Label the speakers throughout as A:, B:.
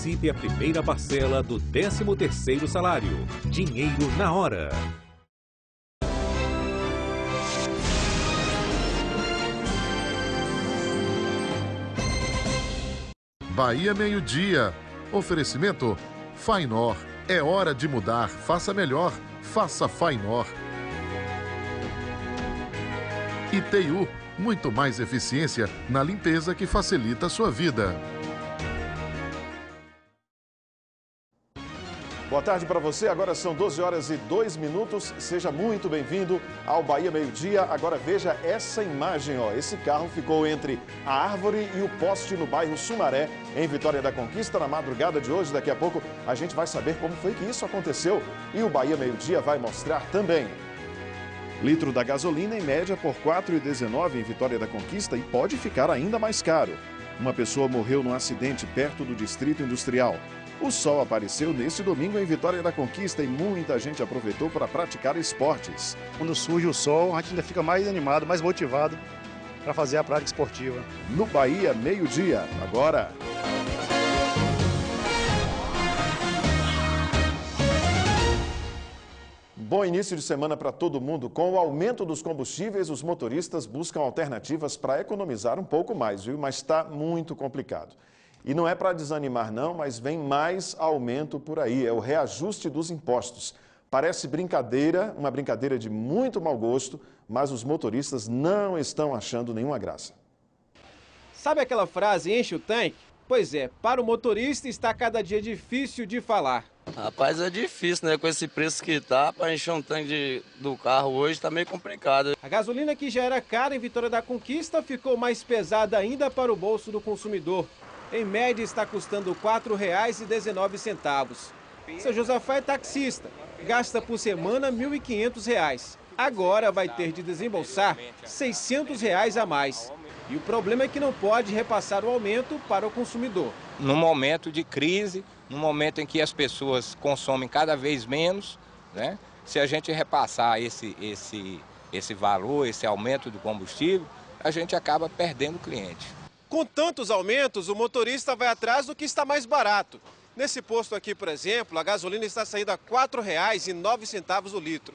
A: Antecipe a primeira parcela do 13º salário. Dinheiro na hora.
B: Bahia Meio-Dia. Oferecimento Fainor. É hora de mudar. Faça melhor. Faça Fainor. ITU. Muito mais eficiência na limpeza que facilita a sua vida.
C: Boa tarde para você, agora são 12h02. Seja muito bem-vindo ao Bahia Meio-Dia. Agora veja essa imagem, ó. Esse carro ficou entre a árvore e o poste no bairro Sumaré, em Vitória da Conquista, na madrugada de hoje. Daqui a pouco a gente vai saber como foi que isso aconteceu e o Bahia Meio-Dia vai mostrar também. Litro da gasolina em média por R$ 4,19 em Vitória da Conquista e pode ficar ainda mais caro. Uma pessoa morreu num acidente perto do Distrito Industrial. O sol apareceu neste domingo em Vitória da Conquista e muita gente aproveitou para praticar esportes.
D: Quando surge o sol, a gente ainda fica mais animado, mais motivado para fazer a prática esportiva.
C: No Bahia Meio-Dia, agora. Bom início de semana para todo mundo. Com o aumento dos combustíveis, os motoristas buscam alternativas para economizar um pouco mais, viu? Mas está muito complicado. E não é para desanimar não, mas vem mais aumento por aí. É o reajuste dos impostos. Parece brincadeira, uma brincadeira de muito mau gosto, mas os motoristas não estão achando nenhuma graça.
E: Sabe aquela frase, enche o tanque? Pois é, para o motorista está cada dia difícil de falar.
F: Rapaz, é difícil, né? Com esse preço que tá, para encher um tanque do carro hoje tá meio complicado.
E: A gasolina, que já era cara em Vitória da Conquista, ficou mais pesada ainda para o bolso do consumidor. Em média está custando R$ 4,19. Seu Josafá é taxista, gasta por semana R$ 1.500. Agora vai ter de desembolsar R$ 600 a mais. E o problema é que não pode repassar o aumento para o consumidor.
G: Num momento de crise, num momento em que as pessoas consomem cada vez menos, né? Se a gente repassar esse valor, esse aumento do combustível, a gente acaba perdendo o cliente.
E: Com tantos aumentos, o motorista vai atrás do que está mais barato. Nesse posto aqui, por exemplo, a gasolina está saindo a R$ 4,09 o litro.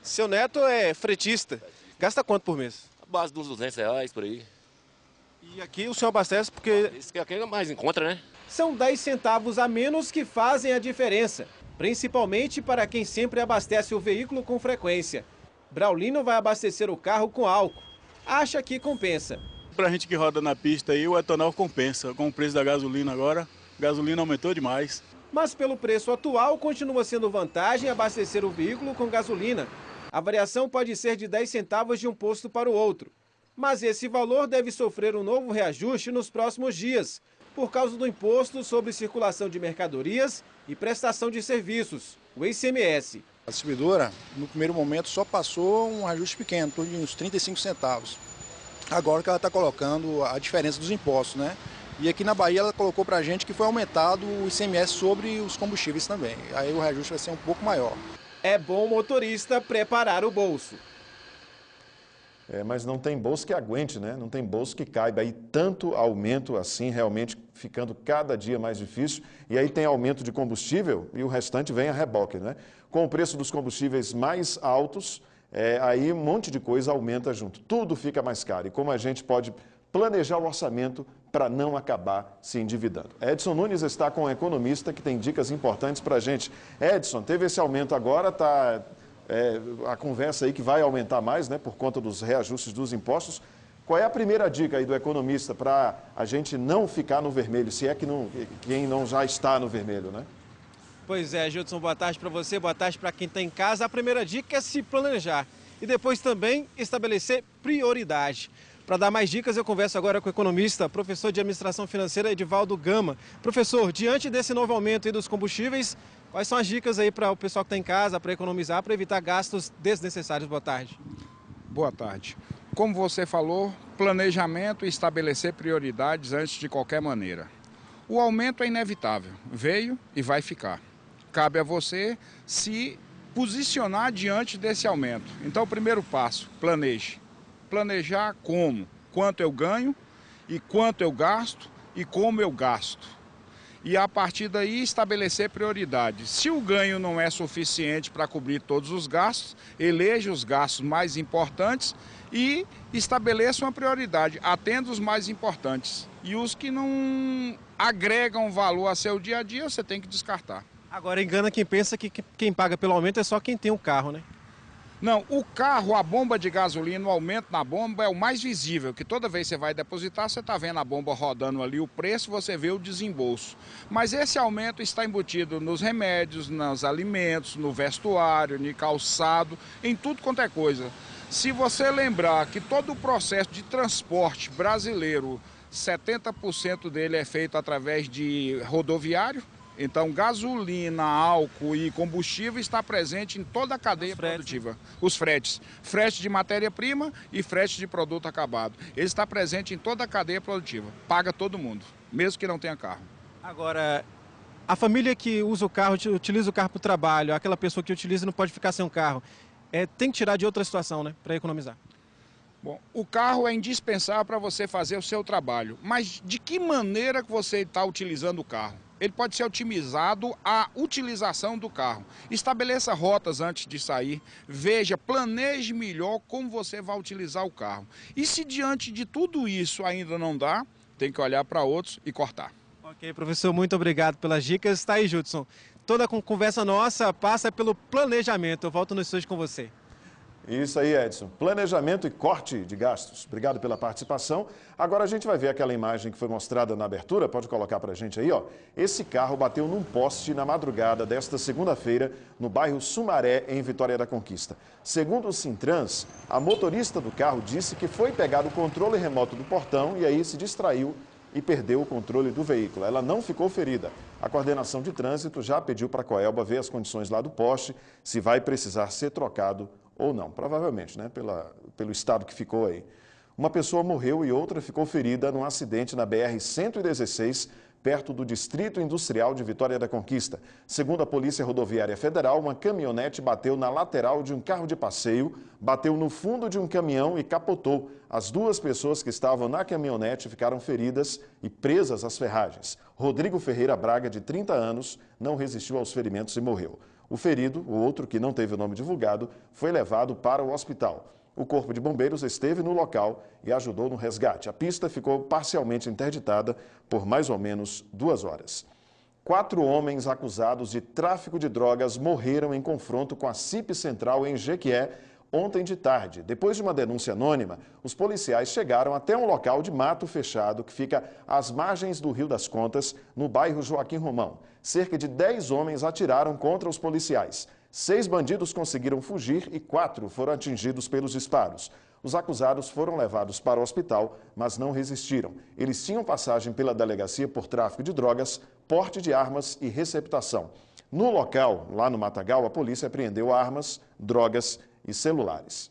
E: Seu neto é fretista. Gasta quanto por mês?
H: A base dos R$200 por aí.
E: E aqui o senhor abastece porque...
H: Isso que aqui é mais em conta, né?
E: São 10 centavos a menos que fazem a diferença, principalmente para quem sempre abastece o veículo com frequência. Braulino vai abastecer o carro com álcool. Acha que compensa.
I: Para a gente que roda na pista aí, o etanol compensa. Com o preço da gasolina agora, a gasolina aumentou demais.
E: Mas pelo preço atual, continua sendo vantagem abastecer o veículo com gasolina. A variação pode ser de 10 centavos de um posto para o outro. Mas esse valor deve sofrer um novo reajuste nos próximos dias, por causa do imposto sobre circulação de mercadorias e prestação de serviços, o ICMS.
D: A distribuidora, no primeiro momento, só passou um ajuste pequeno, em torno de uns 35 centavos. Agora que ela está colocando a diferença dos impostos, né? E aqui na Bahia ela colocou para a gente que foi aumentado o ICMS sobre os combustíveis também. Aí o reajuste vai ser um pouco maior.
E: É bom o motorista preparar o bolso.
C: Mas não tem bolso que aguente, né? Não tem bolso que caiba. Aí tanto aumento assim, realmente ficando cada dia mais difícil. E aí tem aumento de combustível e o restante vem a reboque, né? Com o preço dos combustíveis mais altos, aí um monte de coisa aumenta junto. Tudo fica mais caro. E como a gente pode planejar o orçamento para não acabar se endividando? Edson Nunes está com um economista que tem dicas importantes para a gente. Edson, teve esse aumento agora, está... a conversa aí que vai aumentar mais, né, por conta dos reajustes dos impostos. Qual é a primeira dica aí do economista para a gente não ficar no vermelho, se é que quem não já está no vermelho, né?
E: Pois é, Judson, boa tarde para você, boa tarde para quem está em casa. A primeira dica é se planejar e depois também estabelecer prioridade. Para dar mais dicas, eu converso agora com o economista, professor de administração financeira Edivaldo Gama. Professor, diante desse novo aumento aí dos combustíveis, quais são as dicas aí para o pessoal que está em casa, para economizar, para evitar gastos desnecessários? Boa tarde.
J: Boa tarde. Como você falou, planejamento e estabelecer prioridades antes de qualquer maneira. O aumento é inevitável, veio e vai ficar. Cabe a você se posicionar diante desse aumento. Então, o primeiro passo, planeje. Planejar como, quanto eu ganho e quanto eu gasto e como eu gasto. e a partir daí estabelecer prioridades. Se o ganho não é suficiente para cobrir todos os gastos, eleja os gastos mais importantes e estabeleça uma prioridade, atenda os mais importantes. E os que não agregam valor a seu dia a dia, você tem que descartar.
E: Agora engana quem pensa que quem paga pelo aumento é só quem tem um carro, né?
J: Não, o carro, a bomba de gasolina, o aumento na bomba é o mais visível, que toda vez que você vai depositar, você está vendo a bomba rodando ali, o preço, você vê o desembolso. Mas esse aumento está embutido nos remédios, nos alimentos, no vestuário, no calçado, em tudo quanto é coisa. Se você lembrar que todo o processo de transporte brasileiro, 70% dele é feito através de rodoviário, então, gasolina, álcool e combustível está presente em toda a cadeia produtiva. Os fretes. Frete de matéria-prima e frete de produto acabado. Ele está presente em toda a cadeia produtiva. Paga todo mundo, mesmo que não tenha carro.
E: Agora, a família que usa o carro, utiliza o carro para o trabalho, aquela pessoa que utiliza não pode ficar sem um carro, tem que tirar de outra situação, né, para economizar.
J: Bom, o carro é indispensável para você fazer o seu trabalho. Mas de que maneira que você está utilizando o carro? Ele pode ser otimizado a utilização do carro. Estabeleça rotas antes de sair, veja, planeje melhor como você vai utilizar o carro. E se diante de tudo isso ainda não dá, tem que olhar para outros e cortar.
E: Ok, professor, muito obrigado pelas dicas. Está aí, Judson. Toda conversa nossa passa pelo planejamento. Eu volto no estúdio com você.
C: Isso aí, Edson. Planejamento e corte de gastos. Obrigado pela participação. Agora a gente vai ver aquela imagem que foi mostrada na abertura. Pode colocar para a gente aí, ó. Esse carro bateu num poste na madrugada desta segunda-feira no bairro Sumaré, em Vitória da Conquista. Segundo o Sintrans, a motorista do carro disse que foi pegar o controle remoto do portão e aí se distraiu e perdeu o controle do veículo. Ela não ficou ferida. A coordenação de trânsito já pediu para a Coelba ver as condições lá do poste, se vai precisar ser trocado ou não, provavelmente, né, pelo estado que ficou aí. Uma pessoa morreu e outra ficou ferida num acidente na BR-116, perto do Distrito Industrial de Vitória da Conquista. Segundo a Polícia Rodoviária Federal, uma caminhonete bateu na lateral de um carro de passeio, bateu no fundo de um caminhão e capotou. As duas pessoas que estavam na caminhonete ficaram feridas e presas às ferragens. Rodrigo Ferreira Braga, de 30 anos, não resistiu aos ferimentos e morreu. O ferido, o outro que não teve o nome divulgado, foi levado para o hospital. O Corpo de Bombeiros esteve no local e ajudou no resgate. A pista ficou parcialmente interditada por mais ou menos 2 horas. 4 homens acusados de tráfico de drogas morreram em confronto com a CIP Central em Jequié ontem de tarde. Depois de uma denúncia anônima, os policiais chegaram até um local de mato fechado que fica às margens do Rio das Contas, no bairro Joaquim Romão. Cerca de 10 homens atiraram contra os policiais. 6 bandidos conseguiram fugir e 4 foram atingidos pelos disparos. Os acusados foram levados para o hospital, mas não resistiram. Eles tinham passagem pela delegacia por tráfico de drogas, porte de armas e receptação. No local, lá no Matagal, a polícia apreendeu armas, drogas e celulares.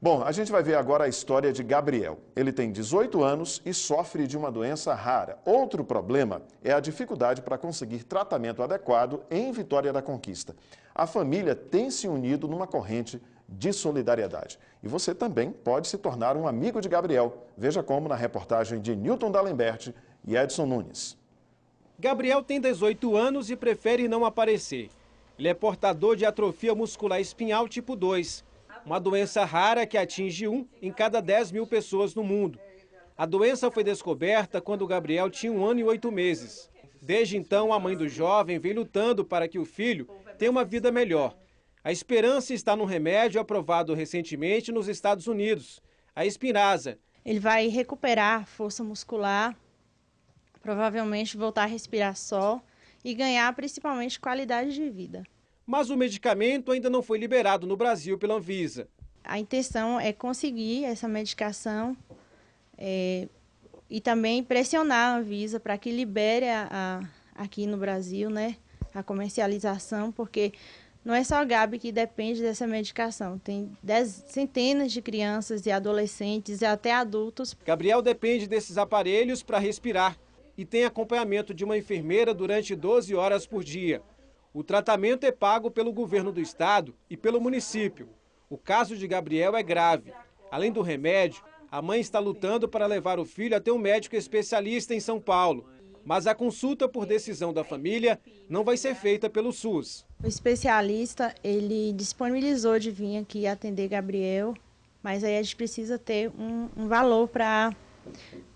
C: Bom, a gente vai ver agora a história de Gabriel. Ele tem 18 anos e sofre de uma doença rara. Outro problema é a dificuldade para conseguir tratamento adequado em Vitória da Conquista. A família tem se unido numa corrente de solidariedade. E você também pode se tornar um amigo de Gabriel. Veja como na reportagem de Newton D'Alembert e Edson Nunes.
E: Gabriel tem 18 anos e prefere não aparecer. Ele é portador de atrofia muscular espinhal tipo 2, uma doença rara que atinge 1 em cada 10 mil pessoas no mundo. A doença foi descoberta quando Gabriel tinha 1 ano e 8 meses. Desde então, a mãe do jovem vem lutando para que o filho tenha uma vida melhor. A esperança está no remédio aprovado recentemente nos Estados Unidos, a Spinraza.
K: Ele vai recuperar força muscular, provavelmente voltar a respirar só e ganhar principalmente qualidade de vida.
E: Mas o medicamento ainda não foi liberado no Brasil pela Anvisa.
K: A intenção é conseguir essa medicação e também pressionar a Anvisa para que libere aqui no Brasil, né, a comercialização, porque não é só a Gabi que depende dessa medicação. Tem centenas de crianças e adolescentes e até adultos.
E: Gabriel depende desses aparelhos para respirar e tem acompanhamento de uma enfermeira durante 12 horas por dia. O tratamento é pago pelo governo do estado e pelo município. O caso de Gabriel é grave. Além do remédio, a mãe está lutando para levar o filho até um médico especialista em São Paulo. Mas a consulta por decisão da família não vai ser feita pelo SUS.
K: O especialista, ele disponibilizou de vir aqui atender Gabriel, mas aí a gente precisa ter um valor para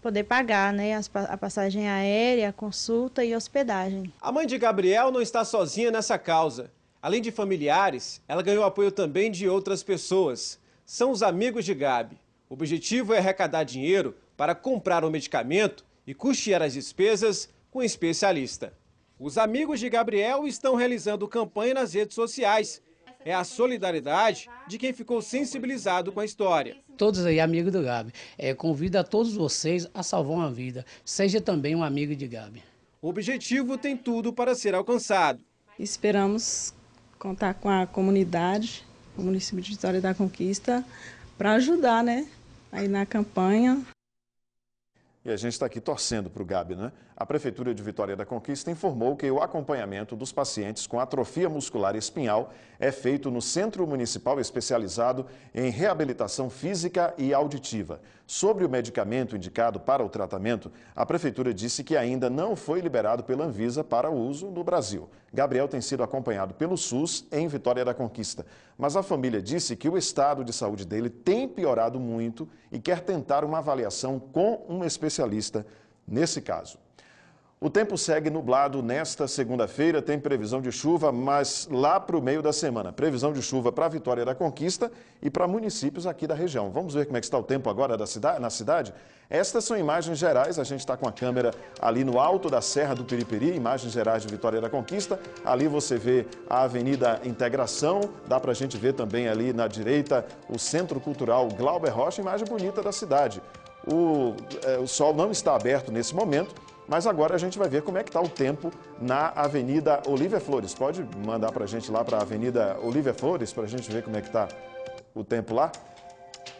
K: poder pagar, né, a passagem aérea, a consulta e hospedagem.
E: A mãe de Gabriel não está sozinha nessa causa. Além de familiares, ela ganhou apoio também de outras pessoas. São os amigos de Gabi. O objetivo é arrecadar dinheiro para comprar o medicamento e custear as despesas com um especialista. Os amigos de Gabriel estão realizando campanha nas redes sociais. É a solidariedade de quem ficou sensibilizado com a história.
L: Todos aí, amigos do Gabi, convido a todos vocês a salvar uma vida. Seja também um amigo de Gabi.
E: O objetivo tem tudo para ser alcançado.
M: Esperamos contar com a comunidade, o município de Vitória da Conquista, para ajudar, né, aí na campanha.
C: E a gente está aqui torcendo para o Gabi, né? A Prefeitura de Vitória da Conquista informou que o acompanhamento dos pacientes com atrofia muscular espinhal é feito no Centro Municipal Especializado em Reabilitação Física e Auditiva. Sobre o medicamento indicado para o tratamento, a Prefeitura disse que ainda não foi liberado pela Anvisa para o uso no Brasil. Gabriel tem sido acompanhado pelo SUS em Vitória da Conquista, mas a família disse que o estado de saúde dele tem piorado muito e quer tentar uma avaliação com um especialista nesse caso. O tempo segue nublado nesta segunda-feira, tem previsão de chuva, mas lá para o meio da semana. Previsão de chuva para Vitória da Conquista e para municípios aqui da região. Vamos ver como é que está o tempo agora na cidade? Estas são imagens gerais, a gente está com a câmera ali no alto da Serra do Piripiri, imagens gerais de Vitória da Conquista. Ali você vê a Avenida Integração, dá para a gente ver também ali na direita o Centro Cultural Glauber Rocha, imagem bonita da cidade. O sol não está aberto nesse momento, mas agora a gente vai ver como é que está o tempo na Avenida Olívia Flores. Pode mandar para a gente lá para a Avenida Olívia Flores, para a gente ver como é que está o tempo lá?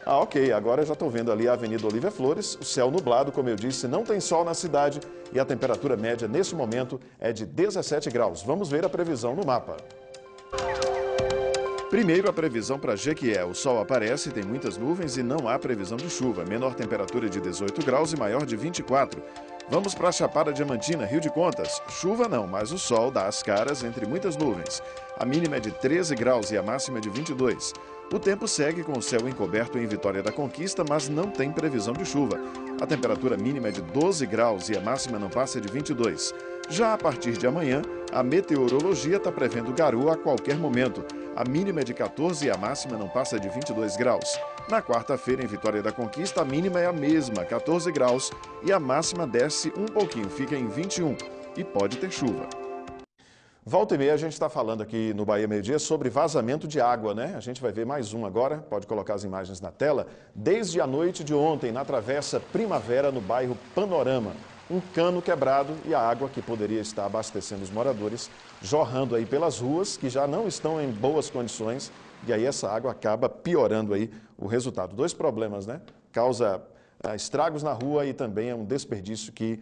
C: Ah, ok. Agora eu já estou vendo ali a Avenida Olívia Flores, o céu nublado, como eu disse, não tem sol na cidade e a temperatura média nesse momento é de 17 graus. Vamos ver a previsão no mapa. Primeiro, a previsão para Jequié. O sol aparece, tem muitas nuvens e não há previsão de chuva. Menor temperatura de 18 graus e maior de 24. Vamos para a Chapada Diamantina, Rio de Contas. Chuva não, mas o sol dá as caras entre muitas nuvens. A mínima é de 13 graus e a máxima é de 22. O tempo segue com o céu encoberto em Vitória da Conquista, mas não tem previsão de chuva. A temperatura mínima é de 12 graus e a máxima não passa de 22. Já a partir de amanhã, a meteorologia está prevendo garoa a qualquer momento. A mínima é de 14 e a máxima não passa de 22 graus. Na quarta-feira, em Vitória da Conquista, a mínima é a mesma, 14 graus, e a máxima desce um pouquinho, fica em 21, e pode ter chuva. Volta e meia, a gente está falando aqui no Bahia Meio Dia sobre vazamento de água, né? A gente vai ver mais um agora, pode colocar as imagens na tela. Desde a noite de ontem, na Travessa Primavera, no bairro Panorama. Um cano quebrado e a água que poderia estar abastecendo os moradores, jorrando aí pelas ruas, que já não estão em boas condições, e aí essa água acaba piorando aí o resultado. Dois problemas, né? Causa estragos na rua e também é um desperdício que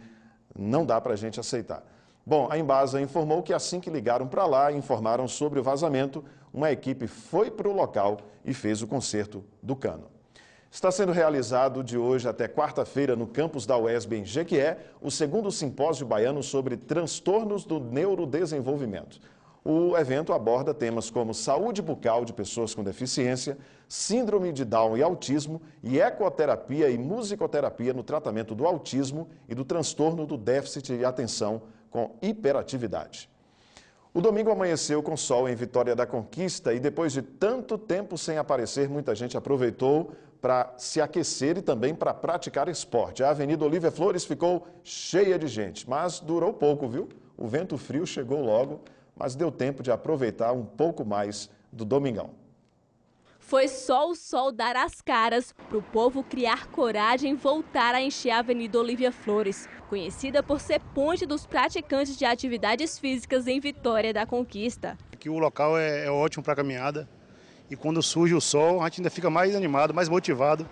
C: não dá para a gente aceitar. Bom, a Embasa informou que assim que ligaram para lá e informaram sobre o vazamento, uma equipe foi para o local e fez o conserto do cano. Está sendo realizado de hoje até quarta-feira no campus da UESB em Jequié, o segundo simpósio baiano sobre transtornos do neurodesenvolvimento. O evento aborda temas como saúde bucal de pessoas com deficiência, síndrome de Down e autismo, e ecoterapia e musicoterapia no tratamento do autismo e do transtorno do déficit de atenção com hiperatividade. O domingo amanheceu com sol em Vitória da Conquista e depois de tanto tempo sem aparecer, muita gente aproveitou para se aquecer e também para praticar esporte. A Avenida Olívia Flores ficou cheia de gente, mas durou pouco, viu? O vento frio chegou logo, mas deu tempo de aproveitar um pouco mais do domingão.
N: Foi só o sol dar as caras para o povo criar coragem e voltar a encher a Avenida Olívia Flores, conhecida por ser ponte dos praticantes de atividades físicas em Vitória da Conquista.
O: Aqui o local é ótimo para caminhada e quando surge o sol a gente ainda fica mais animado, mais motivado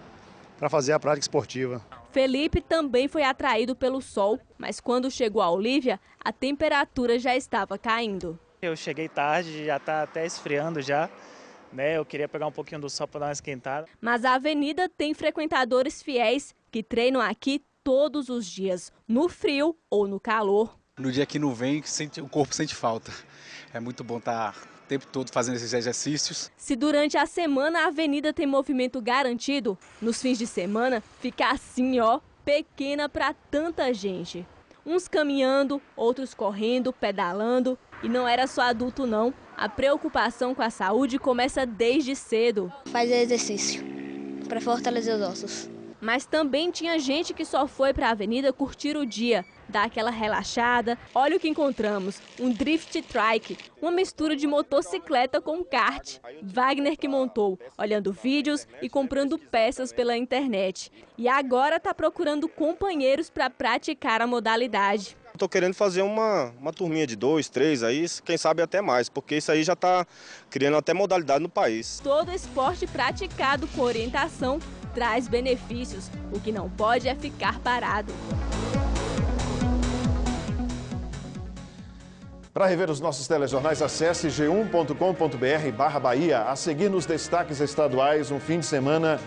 O: para fazer a prática esportiva.
N: Felipe também foi atraído pelo sol, mas quando chegou a Olívia, a temperatura já estava caindo.
P: Eu cheguei tarde, já está até esfriando já. Eu queria pegar um pouquinho do sol para dar uma esquentada.
N: Mas a avenida tem frequentadores fiéis que treinam aqui todos os dias, no frio ou no calor.
Q: No dia que não vem, o corpo sente falta. É muito bom estar o tempo todo fazendo esses exercícios.
N: Se durante a semana a avenida tem movimento garantido, nos fins de semana fica assim, ó, pequena para tanta gente. Uns caminhando, outros correndo, pedalando. E não era só adulto não, a preocupação com a saúde começa desde cedo.
R: Fazer exercício para fortalecer os ossos.
N: Mas também tinha gente que só foi para a avenida curtir o dia, dar aquela relaxada. Olha o que encontramos, um drift trike, uma mistura de motocicleta com kart. Wagner que montou, olhando vídeos e comprando peças pela internet. E agora está procurando companheiros para praticar a modalidade.
S: Estou querendo fazer uma turminha de 2, 3, aí, quem sabe até mais, porque isso aí já está criando até modalidade no país.
N: Todo esporte praticado com orientação traz benefícios. O que não pode é ficar parado.
C: Para rever os nossos telejornais, acesse g1.com.br/Bahia. A seguir nos destaques estaduais, um fim de semana